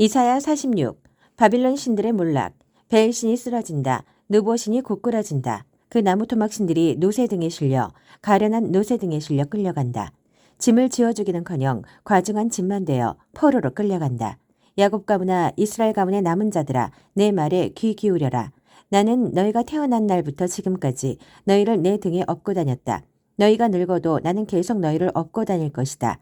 이사야 46. 바빌론 신들의 몰락. 벨신이 쓰러진다. 느보신이 고꾸라진다. 그 나무토막 신들이 노새 등에 실려 가련한 노새 등에 실려 끌려간다. 짐을 지어주기는커녕 과중한 짐만 되어 포로로 끌려간다. 야곱 가문아 이스라엘 가문의 남은 자들아 내 말에 귀 기울여라. 나는 너희가 태어난 날부터 지금까지 너희를 내 등에 업고 다녔다. 너희가 늙어도 나는 계속 너희를 업고 다닐 것이다.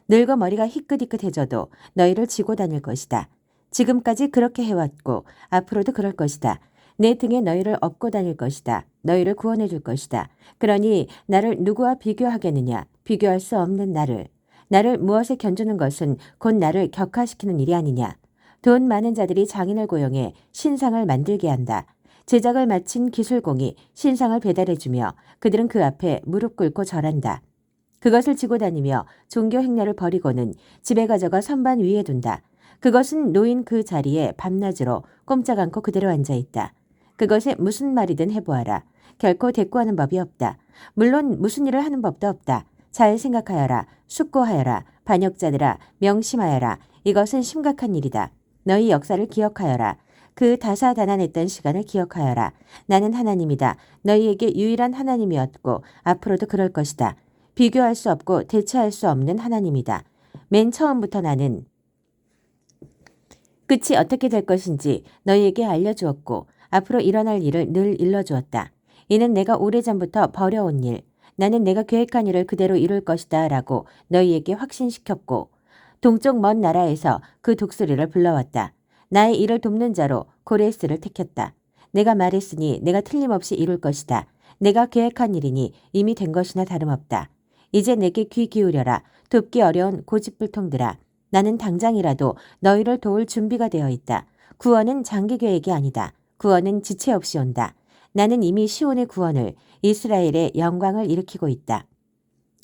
늙어 머리가 희끗희끗해져도 너희를 지고 다닐 것이다. 지금까지 그렇게 해왔고 앞으로도 그럴 것이다. 내 등에 너희를 업고 다닐 것이다. 너희를 구원해 줄 것이다. 그러니 나를 누구와 비교하겠느냐? 비교할 수 없는 나를. 나를 무엇에 견주는 것은 곧 나를 격화시키는 일이 아니냐. 돈 많은 자들이 장인을 고용해 신상을 만들게 한다. 제작을 마친 기술공이 신상을 배달해주며 그들은 그 앞에 무릎 꿇고 절한다. 그것을 지고 다니며 종교 행렬을 벌이고는 집에 가져가 선반 위에 둔다. 그것은 놓인 그 자리에 밤낮으로 꼼짝 않고 그대로 앉아있다. 그것에 무슨 말이든 해보아라. 결코 대꾸하는 법이 없다. 물론 무슨 일을 하는 법도 없다. 잘 생각하여라. 숙고하여라. 반역자들아 명심하여라. 이것은 심각한 일이다. 너희 역사를 기억하여라. 그 다사다난했던 시간을 기억하여라. 나는 하나님이다. 너희에게 유일한 하나님이었고 앞으로도 그럴 것이다. 비교할 수 없고 대체할 수 없는 하나님이다. 맨 처음부터 나는 끝이 어떻게 될 것인지 너희에게 알려주었고 앞으로 일어날 일을 늘 일러주었다. 이는 내가 오래전부터 벌여온 일, 나는 내가 계획한 일을 그대로 이룰 것이다 라고 너희에게 확신시켰고 동쪽 먼 나라에서 그 독수리를 불러왔다. 나의 일을 돕는 자로 고레스를 택했다. 내가 말했으니 내가 틀림없이 이룰 것이다. 내가 계획한 일이니 이미 된 것이나 다름없다. 이제 내게 귀 기울여라. 돕기 어려운 고집불통들아. 나는 당장이라도 너희를 도울 준비가 되어 있다. 구원은 장기 계획이 아니다. 구원은 지체 없이 온다. 나는 이미 시온의 구원을 이스라엘의 영광을 일으키고 있다.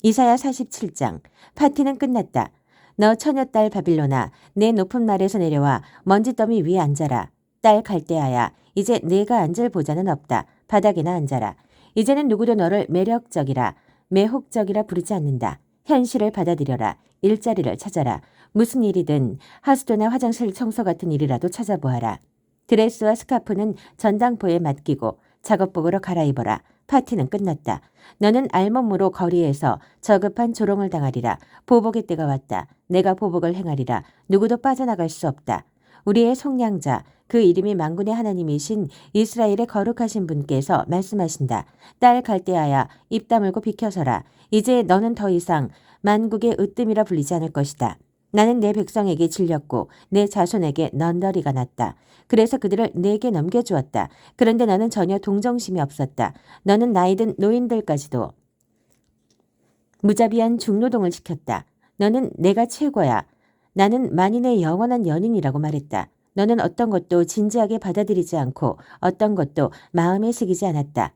이사야 47장. 파티는 끝났다. 너 처녀딸 바빌로나 내 높은 날에서 내려와 먼지더미 위에 앉아라. 딸 갈대아야 이제 내가 앉을 보좌는 없다. 바닥에나 앉아라. 이제는 누구도 너를 매력적이라 매혹적이라 부르지 않는다. 현실을 받아들여라. 일자리를 찾아라. 무슨 일이든 하수도나 화장실 청소 같은 일이라도 찾아보아라. 드레스와 스카프는 전당포에 맡기고 작업복으로 갈아입어라. 파티는 끝났다. 너는 알몸으로 거리에서 저급한 조롱을 당하리라. 보복의 때가 왔다. 내가 보복을 행하리라. 누구도 빠져나갈 수 없다. 우리의 속량자 그 이름이 만군의 하나님이신 이스라엘의 거룩하신 분께서 말씀하신다. 딸 갈대아야 입 다물고 비켜서라. 이제 너는 더 이상 만국의 으뜸이라 불리지 않을 것이다. 나는 내 백성에게 질렸고 내 자손에게 넌더리가 났다. 그래서 그들을 내게 넘겨주었다. 그런데 너는 전혀 동정심이 없었다. 너는 나이든 노인들까지도 무자비한 중노동을 시켰다. 너는 내가 최고야. 나는 만인의 영원한 연인이라고 말했다. 너는 어떤 것도 진지하게 받아들이지 않고 어떤 것도 마음에 새기지 않았다.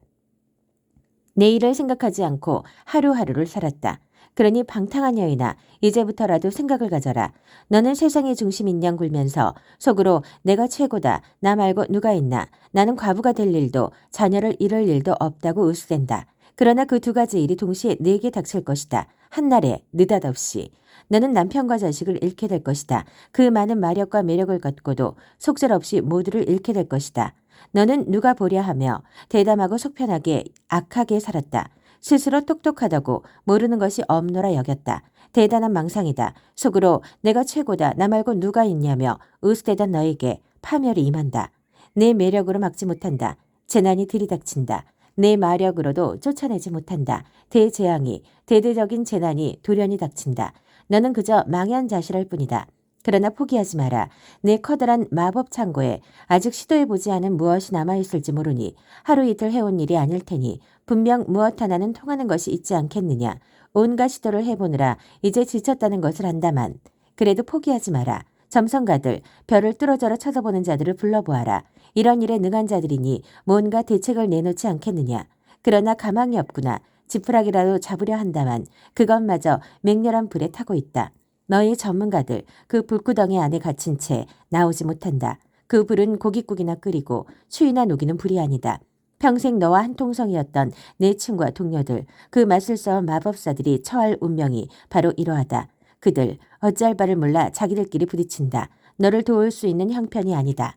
내일을 생각하지 않고 하루하루를 살았다. 그러니 방탕한 여인아 이제부터라도 생각을 가져라. 너는 세상의 중심인 양 굴면서 속으로 내가 최고다. 나 말고 누가 있나. 나는 과부가 될 일도 자녀를 잃을 일도 없다고 으스댄다. 그러나 그 두 가지 일이 동시에 내게 닥칠 것이다. 한날에 느닷없이. 너는 남편과 자식을 잃게 될 것이다. 그 많은 마력과 매력을 갖고도 속절없이 모두를 잃게 될 것이다. 너는 누가 보랴 하며 대담하고 속편하게 악하게 살았다. 스스로 똑똑하다고 모르는 것이 없노라 여겼다. 대단한 망상이다. 속으로 내가 최고다. 나 말고 누가 있냐며 으스대던 너에게 파멸이 임한다. 내 매력으로 막지 못한다. 재난이 들이닥친다. 내 마력으로도 쫓아내지 못한다. 대재앙이 대대적인 재난이 돌연히 닥친다. 너는 그저 망연자실할 뿐이다. 그러나 포기하지 마라. 내 커다란 마법 창고에 아직 시도해보지 않은 무엇이 남아있을지 모르니 하루 이틀 해온 일이 아닐 테니 분명 무엇 하나는 통하는 것이 있지 않겠느냐. 온갖 시도를 해보느라 이제 지쳤다는 것을 안다만 그래도 포기하지 마라. 점성가들 별을 뚫어져라 쳐다보는 자들을 불러보아라. 이런 일에 능한 자들이니 뭔가 대책을 내놓지 않겠느냐. 그러나 가망이 없구나. 지푸라기라도 잡으려 한다만 그것마저 맹렬한 불에 타고 있다. 너희 전문가들 그 불구덩이 안에 갇힌 채 나오지 못한다. 그 불은 고깃국이나 끓이고 추위나 녹이는 불이 아니다. 평생 너와 한 통성이었던 내 친구와 동료들 그 마술사와 마법사들이 처할 운명이 바로 이러하다. 그들 어찌할 바를 몰라 자기들끼리 부딪힌다. 너를 도울 수 있는 형편이 아니다.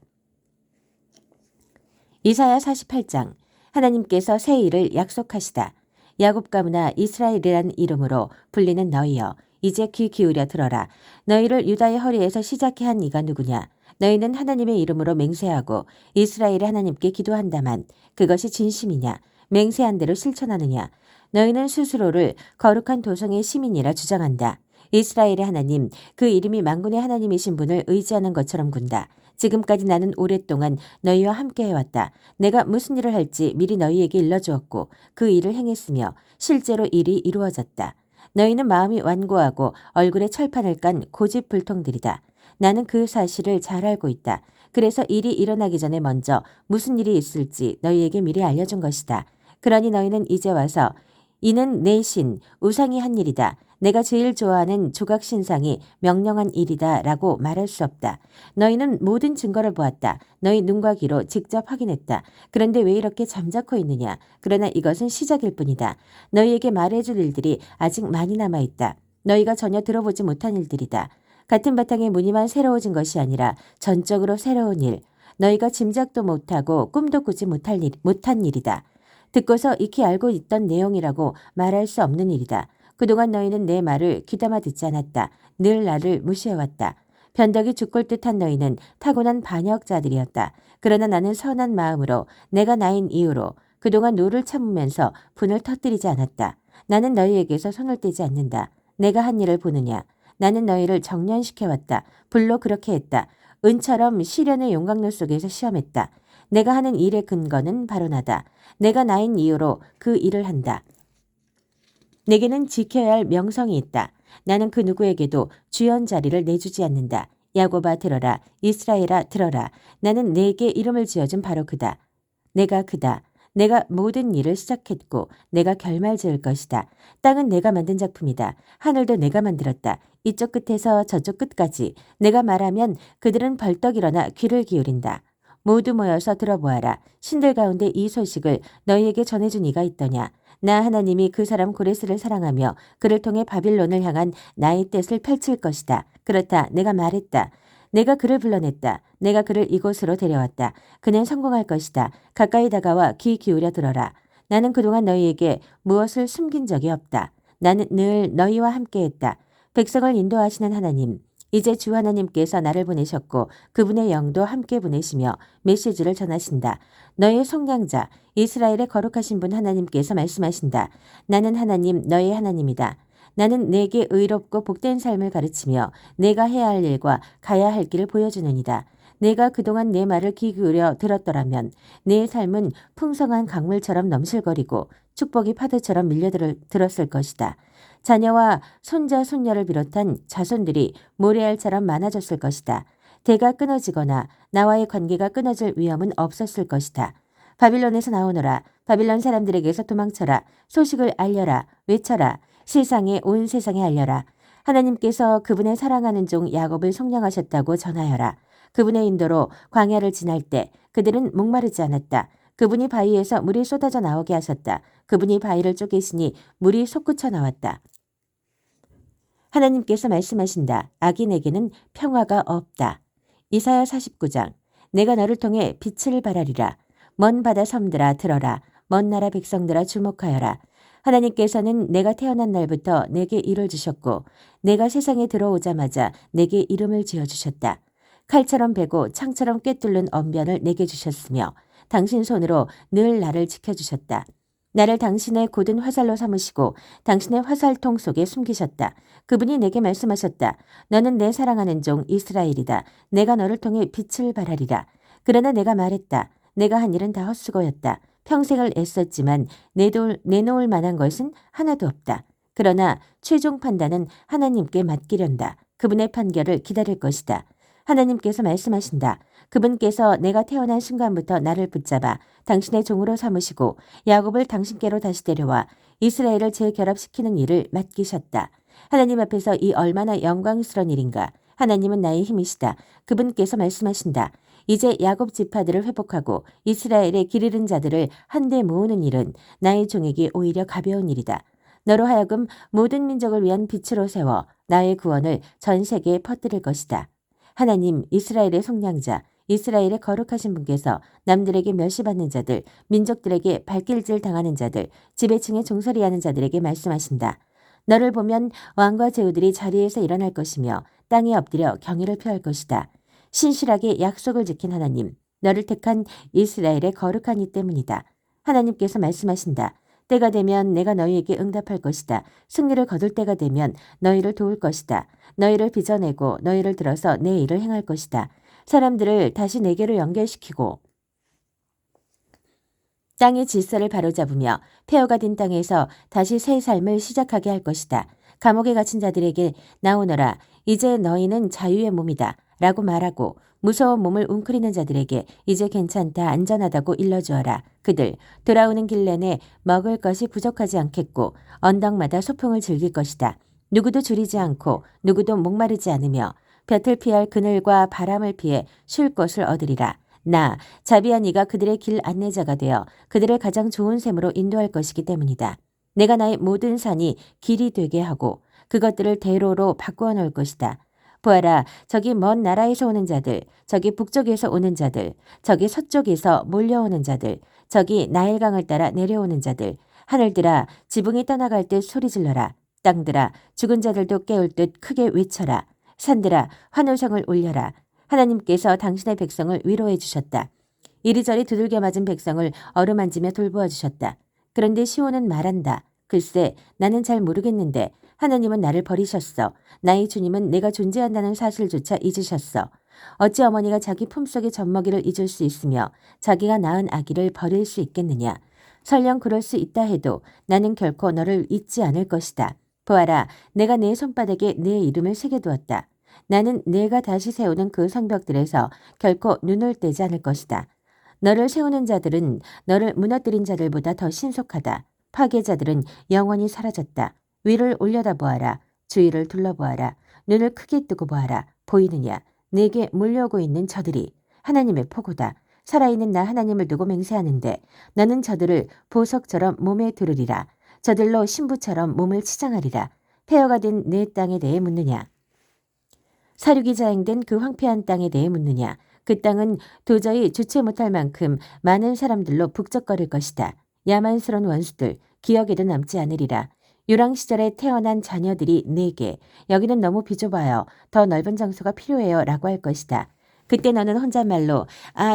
이사야 48장. 하나님께서 새 일을 약속하시다. 야곱 가문아 이스라엘이란 이름으로 불리는 너희여, 이제 귀 기울여 들어라. 너희를 유다의 허리에서 시작해 한 이가 누구냐? 너희는 하나님의 이름으로 맹세하고 이스라엘의 하나님께 기도한다만 그것이 진심이냐? 맹세한 대로 실천하느냐? 너희는 스스로를 거룩한 도성의 시민이라 주장한다. 이스라엘의 하나님, 그 이름이 만군의 하나님이신 분을 의지하는 것처럼 군다. 지금까지 나는 오랫동안 너희와 함께 해왔다. 내가 무슨 일을 할지 미리 너희에게 일러주었고 그 일을 행했으며 실제로 일이 이루어졌다. 너희는 마음이 완고하고 얼굴에 철판을 깐 고집불통들이다. 나는 그 사실을 잘 알고 있다. 그래서 일이 일어나기 전에 먼저 무슨 일이 있을지 너희에게 미리 알려준 것이다. 그러니 너희는 이제 와서 이는 내 신, 우상이 한 일이다. 내가 제일 좋아하는 조각신상이 명령한 일이다 라고 말할 수 없다. 너희는 모든 증거를 보았다. 너희 눈과 귀로 직접 확인했다. 그런데 왜 이렇게 잠자코 있느냐? 그러나 이것은 시작일 뿐이다. 너희에게 말해줄 일들이 아직 많이 남아있다. 너희가 전혀 들어보지 못한 일들이다. 같은 바탕의 무늬만 새로워진 것이 아니라 전적으로 새로운 일. 너희가 짐작도 못하고 꿈도 꾸지 못한 일이다. 듣고서 익히 알고 있던 내용이라고 말할 수 없는 일이다. 그동안 너희는 내 말을 귀담아 듣지 않았다. 늘 나를 무시해왔다. 변덕이 죽골 듯한 너희는 타고난 반역자들이었다. 그러나 나는 선한 마음으로 내가 나인 이유로 그동안 노를 참으면서 분을 터뜨리지 않았다. 나는 너희에게서 손을 떼지 않는다. 내가 한 일을 보느냐. 나는 너희를 정련시켜왔다. 불로 그렇게 했다. 은처럼 시련의 용광로 속에서 시험했다. 내가 하는 일의 근거는 바로 나다. 내가 나인 이유로 그 일을 한다. 내게는 지켜야 할 명성이 있다. 나는 그 누구에게도 주연 자리를 내주지 않는다. 야곱아 들어라. 이스라엘아 들어라. 나는 내게 이름을 지어준 바로 그다. 내가 그다. 내가 모든 일을 시작했고 내가 결말 지을 것이다. 땅은 내가 만든 작품이다. 하늘도 내가 만들었다. 이쪽 끝에서 저쪽 끝까지 내가 말하면 그들은 벌떡 일어나 귀를 기울인다. 모두 모여서 들어보아라. 신들 가운데 이 소식을 너희에게 전해준 이가 있더냐. 나 하나님이 그 사람 고레스를 사랑하며 그를 통해 바빌론을 향한 나의 뜻을 펼칠 것이다. 그렇다. 내가 말했다. 내가 그를 불러냈다. 내가 그를 이곳으로 데려왔다. 그는 성공할 것이다. 가까이 다가와 귀 기울여 들어라. 나는 그동안 너희에게 무엇을 숨긴 적이 없다. 나는 늘 너희와 함께했다. 백성을 인도하시는 하나님. 이제 주 하나님께서 나를 보내셨고 그분의 영도 함께 보내시며 메시지를 전하신다. 너의 속량자 이스라엘의 거룩하신 분 하나님께서 말씀하신다. 나는 하나님 너의 하나님이다. 나는 내게 의롭고 복된 삶을 가르치며 내가 해야 할 일과 가야 할 길을 보여주느니다. 내가 그동안 내 말을 귀 기울여 들었더라면 내 삶은 풍성한 강물처럼 넘실거리고 축복이 파도처럼 밀려들었을 것이다. 자녀와 손자 손녀를 비롯한 자손들이 모래알처럼 많아졌을 것이다. 대가 끊어지거나 나와의 관계가 끊어질 위험은 없었을 것이다. 바빌론에서 나오너라. 바빌론 사람들에게서 도망쳐라. 소식을 알려라. 외쳐라. 온 세상에 알려라. 하나님께서 그분의 사랑하는 종 야곱을 속량하셨다고 전하여라. 그분의 인도로 광야를 지날 때 그들은 목마르지 않았다. 그분이 바위에서 물이 쏟아져 나오게 하셨다. 그분이 바위를 쪼개시니 물이 솟구쳐 나왔다. 하나님께서 말씀하신다. 악인에게는 평화가 없다. 이사야 49장. 내가 너를 통해 빛을 발하리라. 먼 바다 섬들아 들어라. 먼 나라 백성들아 주목하여라. 하나님께서는 내가 태어난 날부터 내게 일을 주셨고 내가 세상에 들어오자마자 내게 이름을 지어주셨다. 칼처럼 베고 창처럼 꿰뚫는 언변을 내게 주셨으며 당신 손으로 늘 나를 지켜주셨다. 나를 당신의 곧은 화살로 삼으시고 당신의 화살통 속에 숨기셨다. 그분이 내게 말씀하셨다. 너는 내 사랑하는 종 이스라엘이다. 내가 너를 통해 빛을 발하리라. 그러나 내가 말했다. 내가 한 일은 다 헛수고였다. 평생을 애썼지만 내놓을 만한 것은 하나도 없다. 그러나 최종 판단은 하나님께 맡기련다. 그분의 판결을 기다릴 것이다. 하나님께서 말씀하신다. 그분께서 내가 태어난 순간부터 나를 붙잡아 당신의 종으로 삼으시고 야곱을 당신께로 다시 데려와 이스라엘을 재결합시키는 일을 맡기셨다. 하나님 앞에서 이 얼마나 영광스러운 일인가. 하나님은 나의 힘이시다. 그분께서 말씀하신다. 이제 야곱 지파들을 회복하고 이스라엘의 길 잃은 자들을 한데 모으는 일은 나의 종에게 오히려 가벼운 일이다. 너로 하여금 모든 민족을 위한 빛으로 세워 나의 구원을 전 세계에 퍼뜨릴 것이다. 하나님 이스라엘의 속량자 이스라엘의 거룩하신 분께서 남들에게 멸시받는 자들 민족들에게 발길질 당하는 자들 지배층에 종살이하는 자들에게 말씀하신다. 너를 보면 왕과 제후들이 자리에서 일어날 것이며 땅에 엎드려 경의를 표할 것이다. 신실하게 약속을 지킨 하나님 너를 택한 이스라엘의 거룩한 이 때문이다. 하나님께서 말씀하신다. 때가 되면 내가 너희에게 응답할 것이다. 승리를 거둘 때가 되면 너희를 도울 것이다. 너희를 빚어내고 너희를 들어서 내 일을 행할 것이다. 사람들을 다시 내게로 연결시키고 땅의 질서를 바로잡으며 폐허가 된 땅에서 다시 새 삶을 시작하게 할 것이다. 감옥에 갇힌 자들에게 나오너라. 이제 너희는 자유의 몸이다. 라고 말하고 무서운 몸을 웅크리는 자들에게 이제 괜찮다 안전하다고 일러주어라. 그들 돌아오는 길 내내 먹을 것이 부족하지 않겠고 언덕마다 소풍을 즐길 것이다. 누구도 줄이지 않고 누구도 목마르지 않으며 볕을 피할 그늘과 바람을 피해 쉴 곳을 얻으리라. 나 자비한 이가 그들의 길 안내자가 되어 그들을 가장 좋은 셈으로 인도할 것이기 때문이다. 내가 나의 모든 산이 길이 되게 하고 그것들을 대로로 바꾸어 놓을 것이다. 보아라 저기 먼 나라에서 오는 자들 저기 북쪽에서 오는 자들 저기 서쪽에서 몰려오는 자들 저기 나일강을 따라 내려오는 자들 하늘들아 지붕이 떠나갈 듯 소리질러라. 땅들아 죽은 자들도 깨울 듯 크게 외쳐라. 산들아 환호성을 올려라. 하나님께서 당신의 백성을 위로해 주셨다. 이리저리 두들겨 맞은 백성을 어루만지며 돌보아 주셨다. 그런데 시온은 말한다. 글쎄 나는 잘 모르겠는데 하나님은 나를 버리셨어. 나의 주님은 내가 존재한다는 사실조차 잊으셨어. 어찌 어머니가 자기 품속의 젖먹이를 잊을 수 있으며 자기가 낳은 아기를 버릴 수 있겠느냐. 설령 그럴 수 있다 해도 나는 결코 너를 잊지 않을 것이다. 보아라 내가 내 손바닥에 내 이름을 새겨두었다. 나는 내가 다시 세우는 그 성벽들에서 결코 눈을 떼지 않을 것이다. 너를 세우는 자들은 너를 무너뜨린 자들보다 더 신속하다. 파괴자들은 영원히 사라졌다. 위를 올려다보아라. 주위를 둘러보아라. 눈을 크게 뜨고 보아라. 보이느냐. 내게 몰려오고 있는 저들이 하나님의 포고다. 살아있는 나 하나님을 두고 맹세하는데 너는 저들을 보석처럼 몸에 두르리라. 저들로 신부처럼 몸을 치장하리라. 폐허가 된 내 땅에 대해 묻느냐. 사륙이 자행된 그 황폐한 땅에 대해 묻느냐. 그 땅은 도저히 주체 못할 만큼 많은 사람들로 북적거릴 것이다. 야만스러운 원수들 기억에도 남지 않으리라. 유랑 시절에 태어난 자녀들이 내게 여기는 너무 비좁아요. 더 넓은 장소가 필요해요. 라고 할 것이다. 그때 너는 혼잣말로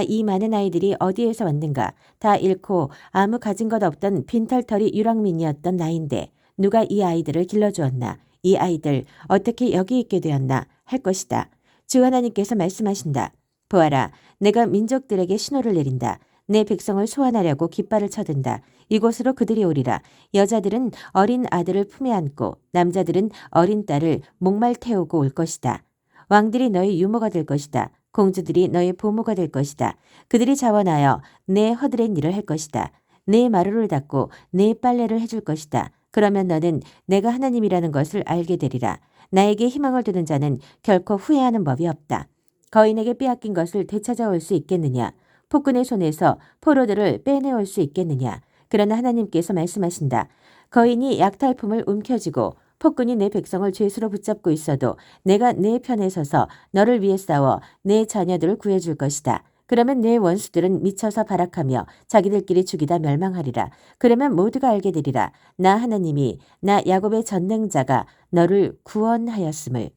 이 많은 아이들이 어디에서 왔는가. 다 잃고 아무 가진 것 없던 빈털터리 유랑민이었던 나인데 누가 이 아이들을 길러주었나. 이 아이들 어떻게 여기 있게 되었나 할 것이다. 주 하나님께서 말씀하신다. 보아라 내가 민족들에게 신호를 내린다. 내 백성을 소환하려고 깃발을 쳐든다. 이곳으로 그들이 오리라. 여자들은 어린 아들을 품에 안고 남자들은 어린 딸을 목말 태우고 올 것이다. 왕들이 너의 유모가 될 것이다. 공주들이 너의 보모가 될 것이다. 그들이 자원하여 내 허드렛 일을 할 것이다. 내 마루를 닦고 내 빨래를 해줄 것이다. 그러면 너는 내가 하나님이라는 것을 알게 되리라. 나에게 희망을 두는 자는 결코 후회하는 법이 없다. 거인에게 빼앗긴 것을 되찾아올 수 있겠느냐. 폭군의 손에서 포로들을 빼내올 수 있겠느냐. 그러나 하나님께서 말씀하신다. 거인이 약탈품을 움켜쥐고 폭군이 내 백성을 죄수로 붙잡고 있어도 내가 내 편에 서서 너를 위해 싸워 내 자녀들을 구해줄 것이다. 그러면 내 원수들은 미쳐서 발악하며 자기들끼리 죽이다 멸망하리라. 그러면 모두가 알게 되리라. 나 하나님이 나 야곱의 전능자가 너를 구원하였음을.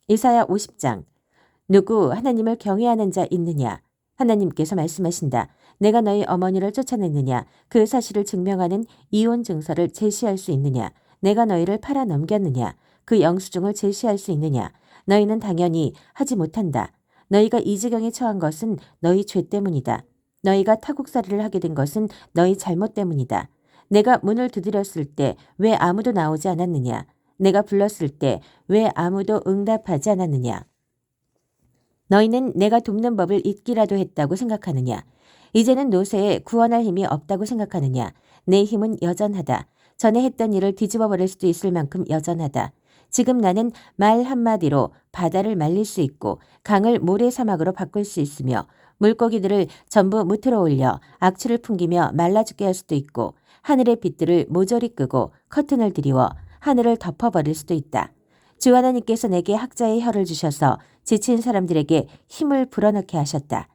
이사야 50장. 누구 하나님을 경외하는 자 있느냐. 하나님께서 말씀하신다. 내가 너희 어머니를 쫓아냈느냐. 그 사실을 증명하는 이혼 증서를 제시할 수 있느냐. 내가 너희를 팔아 넘겼느냐. 그 영수증을 제시할 수 있느냐. 너희는 당연히 하지 못한다. 너희가 이 지경에 처한 것은 너희 죄 때문이다. 너희가 타국살이를 하게 된 것은 너희 잘못 때문이다. 내가 문을 두드렸을 때 왜 아무도 나오지 않았느냐. 내가 불렀을 때 왜 아무도 응답하지 않았느냐. 너희는 내가 돕는 법을 잊기라도 했다고 생각하느냐. 이제는 노새에 구원할 힘이 없다고 생각하느냐. 내 힘은 여전하다. 전에 했던 일을 뒤집어 버릴 수도 있을 만큼 여전하다. 지금 나는 말 한마디로 바다를 말릴 수 있고 강을 모래사막으로 바꿀 수 있으며 물고기들을 전부 무트로 올려 악취를 풍기며 말라 죽게 할 수도 있고 하늘의 빛들을 모조리 끄고 커튼을 드리워 하늘을 덮어버릴 수도 있다. 주 하나님께서 내게 학자의 혀를 주셔서 지친 사람들에게 힘을 불어넣게 하셨다.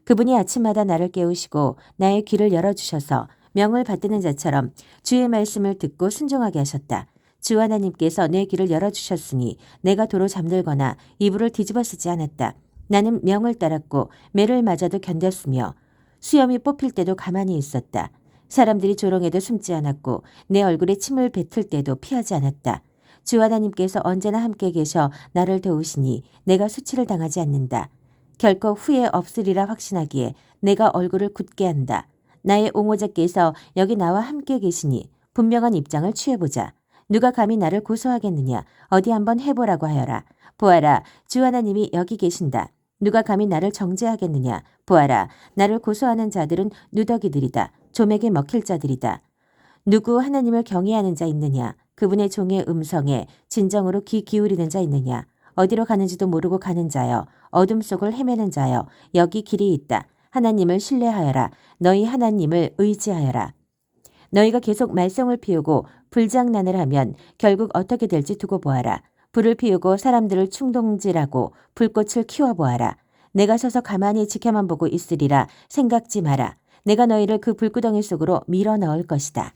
그분이 아침마다 나를 깨우시고 나의 귀를 열어주셔서 명을 받드는 자처럼 주의 말씀을 듣고 순종하게 하셨다. 주 하나님께서 내 귀를 열어주셨으니 내가 도로 잠들거나 이불을 뒤집어 쓰지 않았다. 나는 명을 따랐고 매를 맞아도 견뎠으며 수염이 뽑힐 때도 가만히 있었다. 사람들이 조롱해도 숨지 않았고 내 얼굴에 침을 뱉을 때도 피하지 않았다. 주 하나님께서 언제나 함께 계셔 나를 도우시니 내가 수치를 당하지 않는다. 결코 후회 없으리라 확신하기에 내가 얼굴을 굳게 한다. 나의 옹호자께서 여기 나와 함께 계시니 분명한 입장을 취해보자. 누가 감히 나를 고소하겠느냐. 어디 한번 해보라고 하여라. 보아라, 주 하나님이 여기 계신다. 누가 감히 나를 정죄하겠느냐. 보아라, 나를 고소하는 자들은 누더기들이다. 좀에게 먹힐 자들이다. 누구 하나님을 경외하는 자 있느냐. 그분의 종의 음성에 진정으로 귀 기울이는 자 있느냐. 어디로 가는지도 모르고 가는 자여. 어둠 속을 헤매는 자여. 여기 길이 있다. 하나님을 신뢰하여라. 너희 하나님을 의지하여라. 너희가 계속 말썽을 피우고 불장난을 하면 결국 어떻게 될지 두고 보아라. 불을 피우고 사람들을 충동질하고 불꽃을 키워보아라. 내가 서서 가만히 지켜만 보고 있으리라 생각지 마라. 내가 너희를 그 불구덩이 속으로 밀어 넣을 것이다.